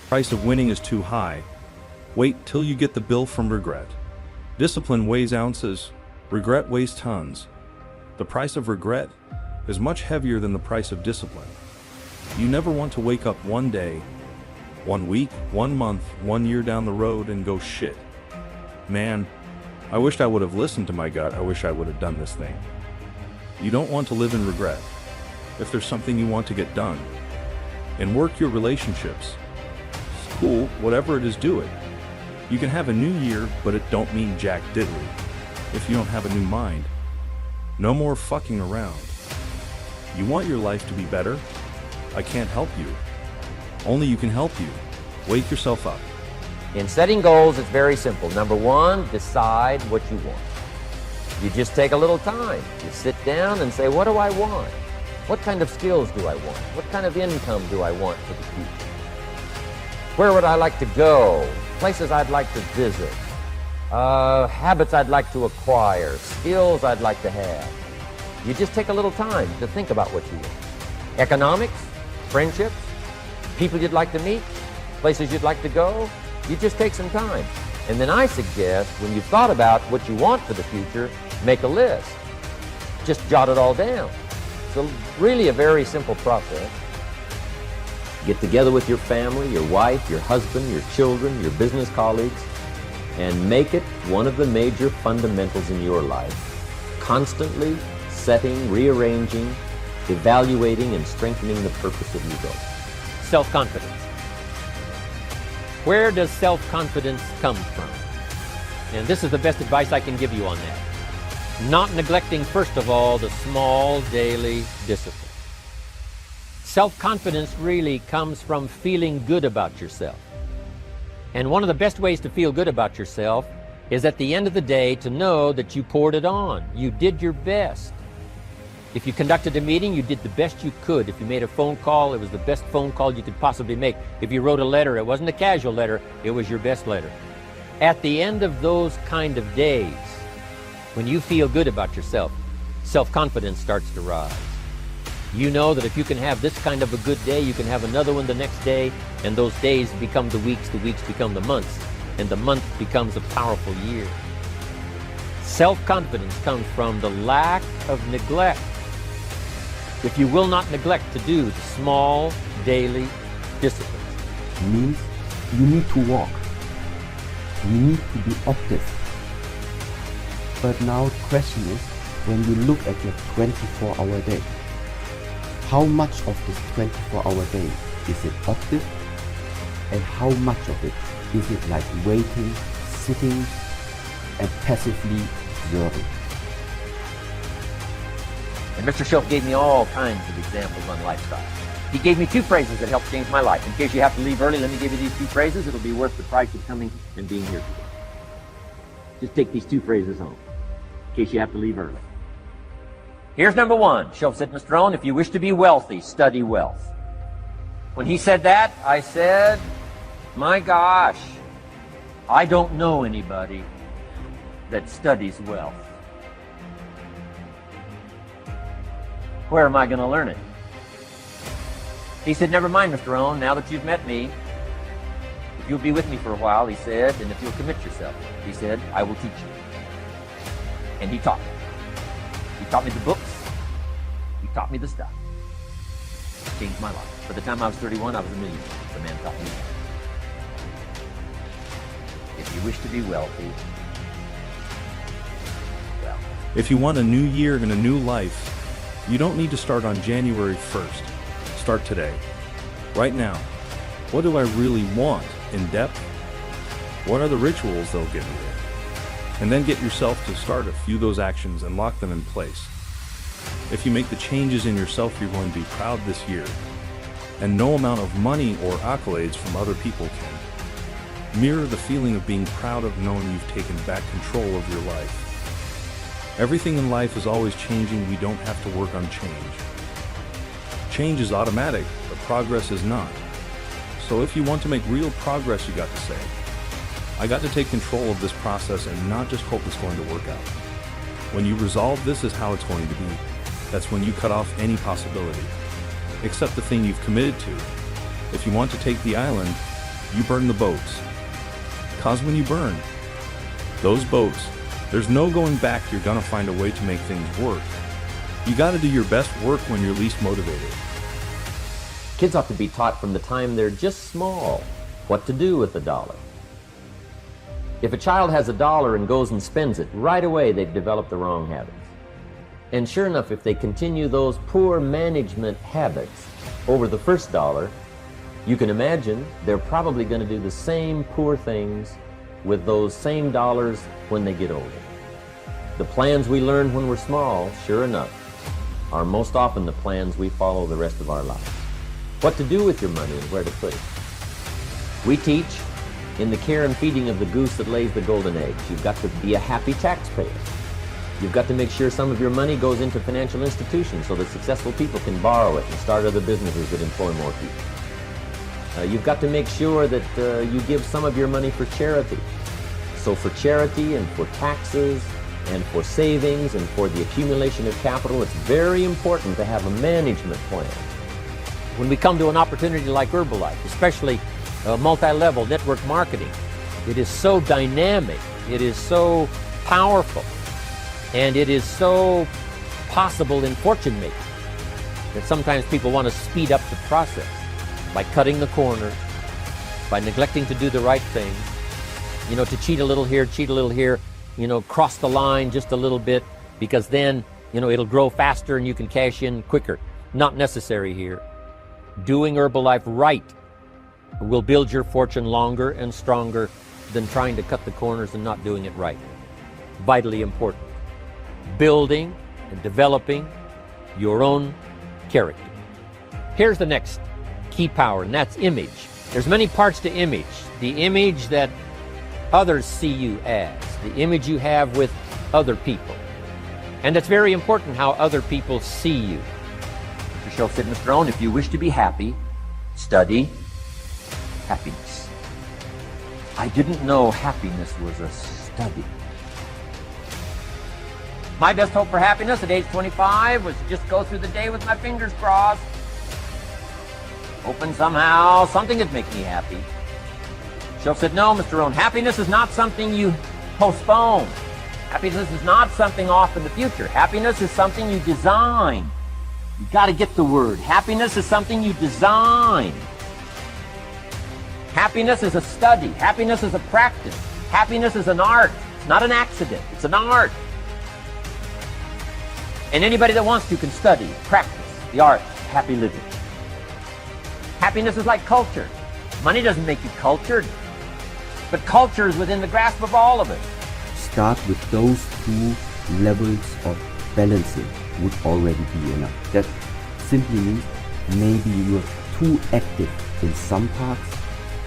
Price of winning is too high. Wait till you get the bill from regret. Discipline weighs ounces, regret weighs tons. The price of regret is much heavier than the price of discipline. You never want to wake up one day, 1 week, 1 month, 1 year down the road and go, shit, man, I wished I would have listened to my gut. I wish I would have done this thing. You don't want to live in regret. If there's something you want to get done, and work your relationships, school, whatever it is, do it. You can have a new year, but it don't mean jack diddly. If you don't have a new mind, no more fucking around. You want your life to be better? I can't help you. Only you can help you. Wake yourself up. In setting goals, it's very simple. Number one, decide what you want. You just take a little time. You sit down and say, what do I want? What kind of skills do I want? What kind of income do I want for the future? Where would I like to go? Places I'd like to visit. Habits I'd like to acquire. Skills I'd like to have. You just take a little time to think about what you want. Economics, friendships, people you'd like to meet, places you'd like to go. You just take some time. And then I suggest, when you've thought about what you want for the future, make a list. Just jot it all down. So really a very simple process. Get together with your family, your wife, your husband, your children, your business colleagues, and make it one of the major fundamentals in your life. Constantly setting, rearranging, evaluating, and strengthening the purpose of your goal. Self-confidence. Where does self-confidence come from? And this is the best advice I can give you on that. Not neglecting, first of all, the small daily discipline. Self-confidence really comes from feeling good about yourself. And one of the best ways to feel good about yourself is at the end of the day to know that you poured it on. You did your best. If you conducted a meeting, you did the best you could. If you made a phone call, it was the best phone call you could possibly make. If you wrote a letter, it wasn't a casual letter, it was your best letter. At the end of those kind of days, when you feel good about yourself, self-confidence starts to rise. You know that if you can have this kind of a good day, you can have another one the next day, and those days become the weeks become the months, and the month becomes a powerful year. Self-confidence comes from the lack of neglect. If you will not neglect to do the small daily disciplines. Means you need to walk. You need to be active. But now the question is, when you look at your 24-hour day, how much of this 24-hour day is it active, and how much of it is it like waiting, sitting, and passively observing? And Mr. Schultz gave me all kinds of examples on lifestyle. He gave me 2 phrases that helped change my life. In case you have to leave early, let me give you these 2 phrases. It'll be worth the price of coming and being here today. Just take these 2 phrases home, in case you have to leave early. Here's number 1. Schultz said, Mr. Owen, if you wish to be wealthy, study wealth. When he said that, I said, my gosh, I don't know anybody that studies wealth. Where am I going to learn it? He said, never mind, Mr. Owen, now that you've met me, if you'll be with me for a while, he said, and if you'll commit yourself, he said, I will teach you. And he taught me. He taught me the books. He taught me the stuff. It changed my life. By the time I was 31, I was a millionaire. The man taught me. If you wish to be wealthy, well. If you want a new year and a new life, you don't need to start on January 1st. Start today. Right now. What do I really want in depth? What are the rituals they'll get me there? And then get yourself to start a few of those actions and lock them in place. If you make the changes in yourself, you're going to be proud this year. And no amount of money or accolades from other people can mirror the feeling of being proud of knowing you've taken back control of your life. Everything in life is always changing. We don't have to work on change. Change is automatic, but progress is not. So if you want to make real progress, you got to say, I got to take control of this process and not just hope it's going to work out. When you resolve this is how it's going to be, that's when you cut off any possibility, except the thing you've committed to. If you want to take the island, you burn the boats. Cause when you burn those boats, there's no going back. You're gonna find a way to make things work. You gotta do your best work when you're least motivated. Kids ought to be taught from the time they're just small what to do with $1. If a child has $1 and goes and spends it, right away they've developed the wrong habits. And sure enough, if they continue those poor management habits over the first $1, you can imagine they're probably going to do the same poor things with those same dollars when they get older. The plans we learn when we're small, sure enough, are most often the plans we follow the rest of our lives. What to do with your money and where to put it. We teach in the care and feeding of the goose that lays the golden eggs. You've got to be a happy taxpayer. You've got to make sure some of your money goes into financial institutions so that successful people can borrow it and start other businesses that employ more people. You've got to make sure that you give some of your money for charity. So for charity and for taxes and for savings and for the accumulation of capital, it's very important to have a management plan. When we come to an opportunity like Herbalife, especially multi-level network marketing, it is so dynamic, it is so powerful, and it is so possible in fortune making that sometimes people want to speed up the process by cutting the corners, by neglecting to do the right thing, to cheat a little here, cross the line just a little bit, because then, it'll grow faster and you can cash in quicker. Not necessary here. Doing Herbalife right will build your fortune longer and stronger than trying to cut the corners and not doing it right. Vitally important. Building and developing your own character. Here's the next key power, and that's image. There's many parts to image. The image that others see you as, the image you have with other people. And it's very important how other people see you. Mr. Schultz said, Mr. Owen, if you wish to be happy, study happiness. I didn't know happiness was a study. My best hope for happiness at age 25 was to just go through the day with my fingers crossed, hoping somehow something would make me happy. Schultz said, no, Mr. Owen, happiness is not something you postpone. Happiness is not something off in the future. Happiness is something you design. You got to get the word. Happiness is something you design. Happiness is a study. Happiness is a practice. Happiness is an art. It's not an accident. It's an art. And anybody that wants to can study, practice the art of happy living. Happiness is like culture. Money doesn't make you cultured, but culture is within the grasp of all of us. Start with those 2 levels of balancing would already be enough. That simply means maybe you're too active in some parts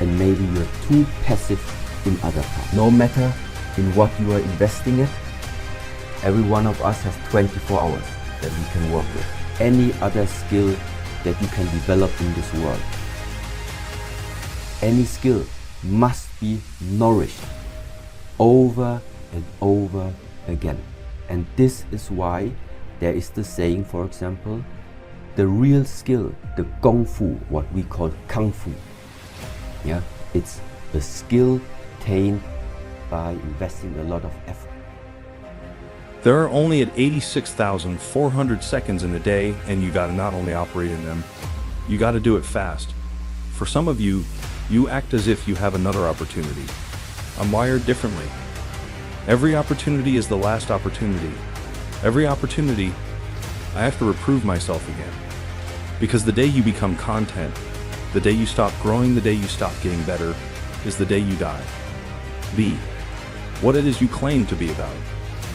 and maybe you're too passive in other parts. No matter in what you are investing in, every one of us has 24 hours that we can work with. Any other skill that you can develop in this world. Any skill must be nourished over and over again. And this is why there is the saying, for example, the real skill, the Kung Fu, what we call Kung Fu. Yeah, it's the skill attained by investing a lot of effort. There are only at 86,400 seconds in a day, and you gotta not only operate in them, you gotta do it fast. For some of you, you act as if you have another opportunity. I'm wired differently. Every opportunity is the last opportunity. Every opportunity, I have to reprove myself again. Because the day you become content, the day you stop growing, the day you stop getting better, is the day you die. Be what it is you claim to be about.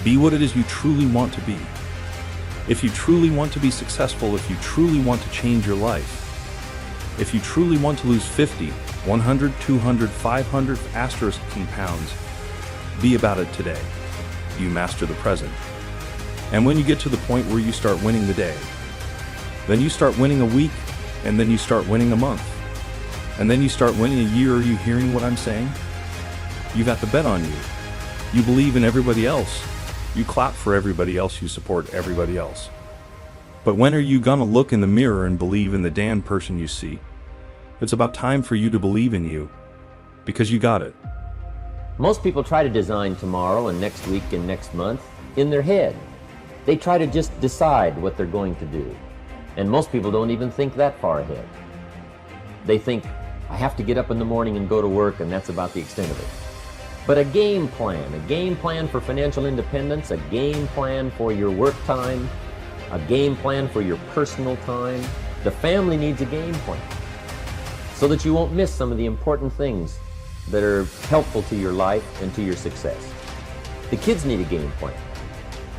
Be what it is you truly want to be. If you truly want to be successful, if you truly want to change your life, if you truly want to lose 50, 100, 200, 500 asterisk pounds, be about it today. You master the present. And when you get to the point where you start winning the day, then you start winning a week, and then you start winning a month, and then you start winning a year. Are you hearing what I'm saying? You got the bet on you. You believe in everybody else. You clap for everybody else. You support everybody else. But when are you gonna look in the mirror and believe in the damn person you see? It's about time for you to believe in you. because you got it. Most people try to design tomorrow and next week and next month in their head. They try to just decide what they're going to do. And most people don't even think that far ahead. They think, I have to get up in the morning and go to work, and that's about the extent of it. But a game plan for financial independence, a game plan for your work time, a game plan for your personal time. The family needs a game plan so that you won't miss some of the important things that are helpful to your life and to your success. The kids need a game plan.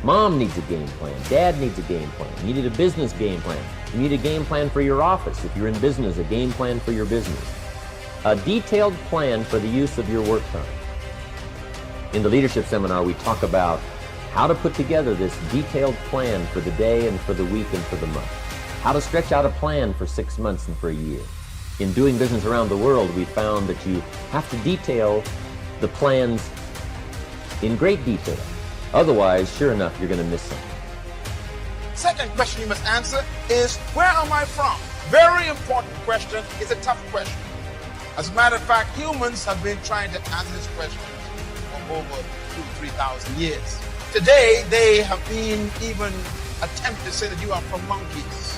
Mom needs a game plan. Dad needs a game plan. You need a business game plan. You need a game plan for your office. If you're in business, a game plan for your business. A detailed plan for the use of your work time. In the leadership seminar, we talk about how to put together this detailed plan for the day and for the week and for the month. How to stretch out a plan for 6 months and for a year. In doing business around the world, we found that you have to detail the plans in great detail. Otherwise, sure enough, you're going to miss something. Second question you must answer is, where am I from? Very important question. It's a tough question. As a matter of fact, humans have been trying to answer this question for over 2,000-3,000 years. Today, they have been even attempted to say that you are from monkeys.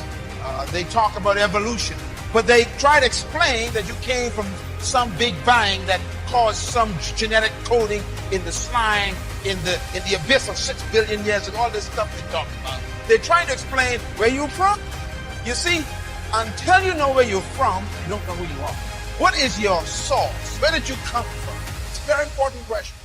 They talk about evolution, but they try to explain that you came from some big bang that caused some genetic coding in the slime, in the abyss of 6 billion years, and all this stuff they talk about. They're trying to explain where you're from. You see, until you know where you're from, you don't know who you are. What is your source? Where did you come from? It's a very important question.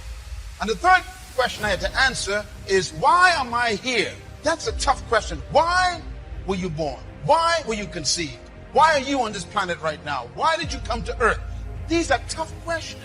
And the third question I had to answer is, why am I here? That's a tough question. Why were you born? Why were you conceived? Why are you on this planet right now? Why did you come to Earth? These are tough questions.